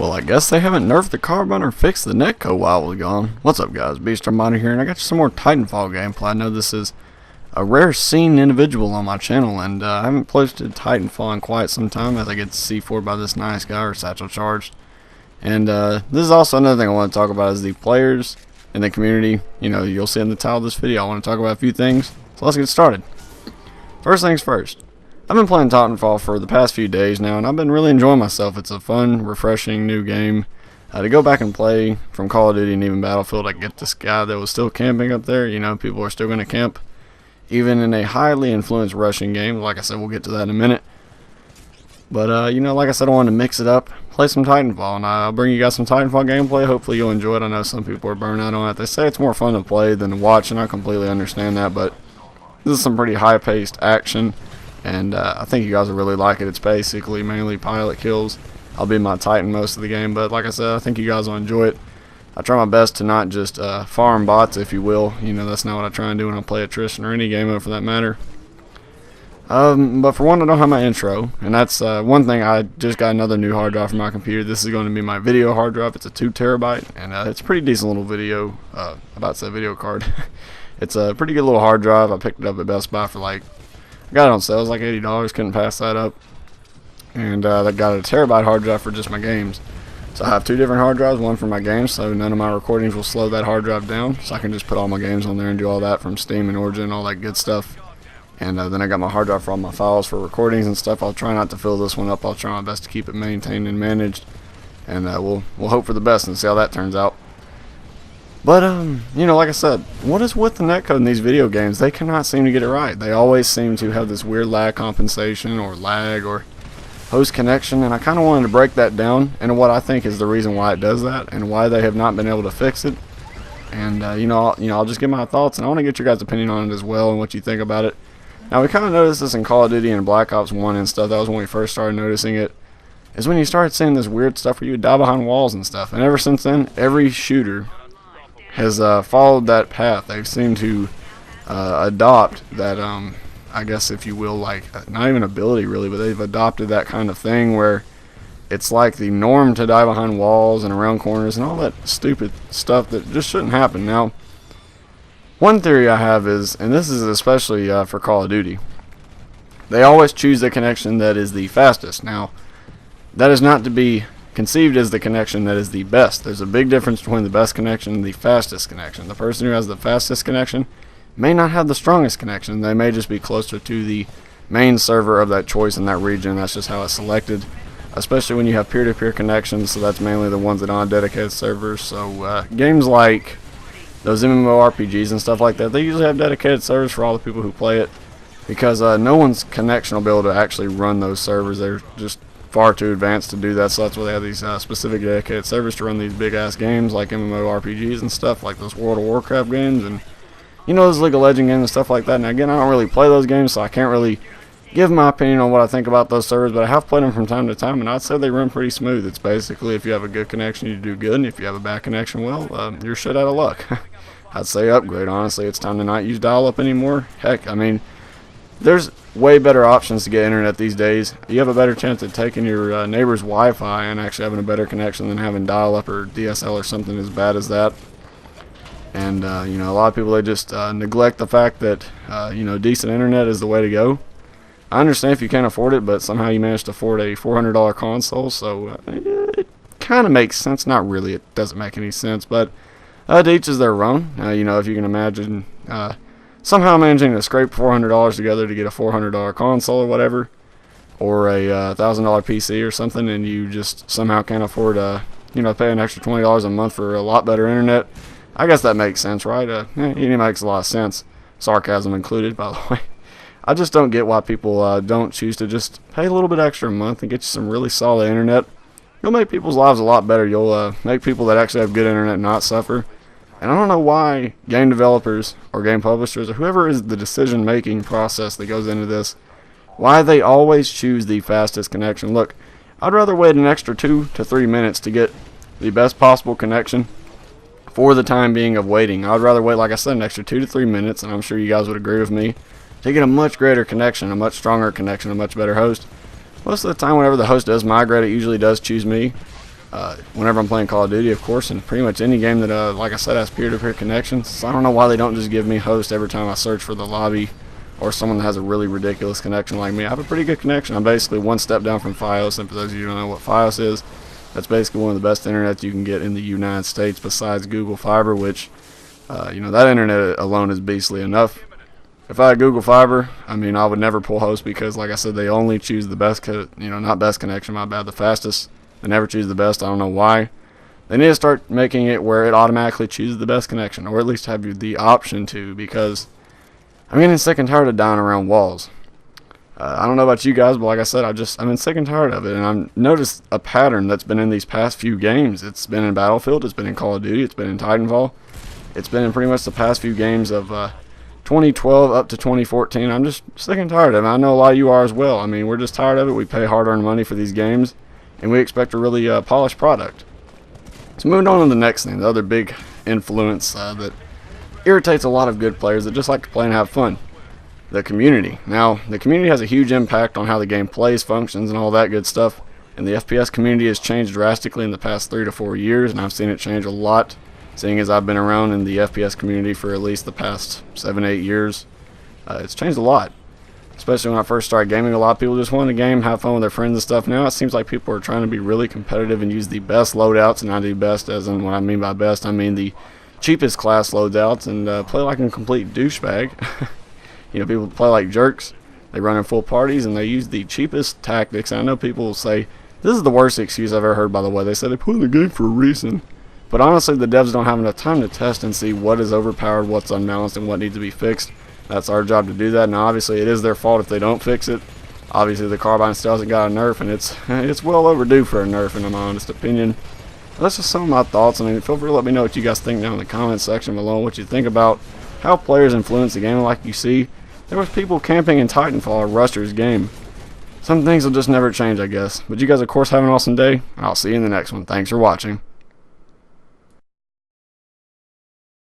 Well, I guess they haven't nerfed the carbine or fixed the netcode while I was gone. What's up, guys? Armada here, and I got you some more Titanfall gameplay. I know this is a rare seen individual on my channel, and I haven't posted Titanfall in quite some time as I get C4 by this nice guy, or Satchel Charged. And this is also another thing I want to talk about is the players in the community. You know, you'll see in the title of this video, I want to talk about a few things. So let's get started. First things first. I've been playing Titanfall for the past few days now, and I've been really enjoying myself. It's a fun, refreshing new game to go back and play from Call of Duty and even Battlefield. I get this guy that was still camping up there. You know, people are still going to camp, even in a highly influenced rushing game. Like I said, we'll get to that in a minute. But, you know, like I said, I wanted to mix it up, play some Titanfall, and I'll bring you guys some Titanfall gameplay. Hopefully you'll enjoy it. I know some people are burnt out on it. They say it's more fun to play than to watch, and I completely understand that, but this is some pretty high-paced action. And I think you guys will really like it. It's basically mainly pilot kills. I'll be my Titan most of the game, but like I said, I think you guys will enjoy it. I try my best to not just farm bots, if you will. You know, that's not what I try and do when I play attrition or any game mode for that matter. But for one, I don't have my intro, and that's one thing. I just got another new hard drive for my computer. This is going to be my video hard drive. It's a 2 terabyte, and it's a pretty decent little video, about to say video card. It's a pretty good little hard drive. I picked it up at Best Buy for like, I got it on sale. It was like $80. Couldn't pass that up. And I got a terabyte hard drive for just my games. So I have 2 different hard drives, one for my games, so none of my recordings will slow that hard drive down. So I can just put all my games on there and do all that from Steam and Origin, all that good stuff. And then I got my hard drive for all my files for recordings and stuff. I'll try not to fill this one up. I'll try my best to keep it maintained and managed. And we'll hope for the best and see how that turns out. But, you know, like I said, what is with the netcode in these video games? They cannot seem to get it right. They always seem to have this weird lag compensation or lag or host connection, and I kind of wanted to break that down and what I think is the reason why it does that and why they have not been able to fix it. And, you know, I'll just give my thoughts, and I want to get your guys' opinion on it as well and what you think about it. Now, we kind of noticed this in Call of Duty and Black Ops 1 and stuff. That was when we first started noticing it, is when you started seeing this weird stuff where you would die behind walls and stuff. And ever since then, every shooter has followed that path. They've seemed to adopt that, I guess if you will, like, not even ability really, but they've adopted that kind of thing where it's like the norm to die behind walls and around corners and all that stupid stuff that just shouldn't happen. Now, one theory I have is, and this is especially for Call of Duty, they always choose the connection that is the fastest. Now, that is not to be conceived as the connection that is the best. There's a big difference between the best connection and the fastest connection. The person who has the fastest connection may not have the strongest connection. They may just be closer to the main server of that choice in that region. That's just how it's selected, especially when you have peer-to-peer connections, so that's mainly the ones that don't have dedicated servers. So games like those MMORPGs and stuff like that, they usually have dedicated servers for all the people who play it, because no one's connection will be able to actually run those servers. They're just far too advanced to do that, so that's why they have these specific dedicated servers to run these big ass games like MMORPGs and stuff, like those World of Warcraft games and, you know, those League of Legends games and stuff like that. Now again, I don't really play those games, so I can't really give my opinion on what I think about those servers, but I have played them from time to time, and I'd say they run pretty smooth. It's basically, if you have a good connection, you do good, and if you have a bad connection, well, you're shit out of luck. I'd say upgrade, honestly. It's time to not use dial-up anymore. Heck, I mean, there's way better options to get internet these days. You have a better chance of taking your neighbor's Wi-Fi and actually having a better connection than having dial-up or DSL or something as bad as that. And, you know, a lot of people, they just neglect the fact that, you know, decent internet is the way to go. I understand if you can't afford it, but somehow you managed to afford a $400 console, so it kind of makes sense. Not really, it doesn't make any sense, but to each is their own. You know, if you can imagine somehow managing to scrape $400 together to get a $400 console or whatever, or a $1,000 PC or something, and you just somehow can't afford you know, pay an extra $20 a month for a lot better internet, I guess that makes sense, right? It makes a lot of sense, sarcasm included, by the way. I just don't get why people don't choose to just pay a little bit extra a month and get you some really solid internet. You'll make people's lives a lot better. You'll make people that actually have good internet not suffer. And I don't know why game developers or game publishers or whoever is the decision-making process that goes into this, why they always choose the fastest connection. Look, I'd rather wait an extra 2 to 3 minutes to get the best possible connection for the time being of waiting. I'd rather wait, like I said, an extra 2 to 3 minutes, and I'm sure you guys would agree with me, to get a much greater connection, a much stronger connection, a much better host. Most of the time, whenever the host does migrate, it usually does choose me. whenever I'm playing Call of Duty, of course, and pretty much any game that, like I said, has peer-to-peer connections. So I don't know why they don't just give me host every time I search for the lobby, or someone that has a really ridiculous connection like me. I have a pretty good connection. I'm basically one step down from Fios, and for those of you who don't know what Fios is, that's basically one of the best internets you can get in the United States besides Google Fiber, which, that internet alone is beastly enough. If I had Google Fiber, I mean, I would never pull host because, like I said, they only choose the best, not best connection, my bad, the fastest. They never choose the best. I don't know why. They need to start making it where it automatically chooses the best connection, or at least have the option to, because I'm getting sick and tired of dying around walls. I don't know about you guys, but like I said, I've been sick and tired of it, and I've noticed a pattern that's been in these past few games. It's been in Battlefield, it's been in Call of Duty, it's been in Titanfall, it's been in pretty much the past few games of 2012 up to 2014. I'm just sick and tired of it. I know a lot of you are as well. I mean, we're just tired of it. We pay hard-earned money for these games, and we expect a really polished product. So moving on to the next thing, the other big influence that irritates a lot of good players that just like to play and have fun. The community. Now, the community has a huge impact on how the game plays, functions, and all that good stuff. And the FPS community has changed drastically in the past 3 to 4 years, and I've seen it change a lot, seeing as I've been around in the FPS community for at least the past 7-8 years. It's changed a lot. Especially when I first started gaming, a lot of people just wanted to game, have fun with their friends and stuff. Now it seems like people are trying to be really competitive and use the best loadouts, and I do best, as in what I mean by best, I mean the cheapest class loadouts, and play like a complete douchebag. People play like jerks. They run in full parties, and they use the cheapest tactics. And I know people will say, this is the worst excuse I've ever heard, by the way. They say they put in the game for a reason. But honestly, the devs don't have enough time to test and see what is overpowered, what's unbalanced, and what needs to be fixed. That's our job to do that. Now, obviously, it is their fault if they don't fix it. Obviously, the carbine still hasn't got a nerf, and it's well overdue for a nerf, in my honest opinion. That's just some of my thoughts. I mean, feel free to let me know what you guys think down in the comments section below, what you think about how players influence the game. Like you see, there was people camping in Titanfall or Ruster's game. Some things will just never change, I guess. But you guys, of course, have an awesome day. I'll see you in the next one. Thanks for watching.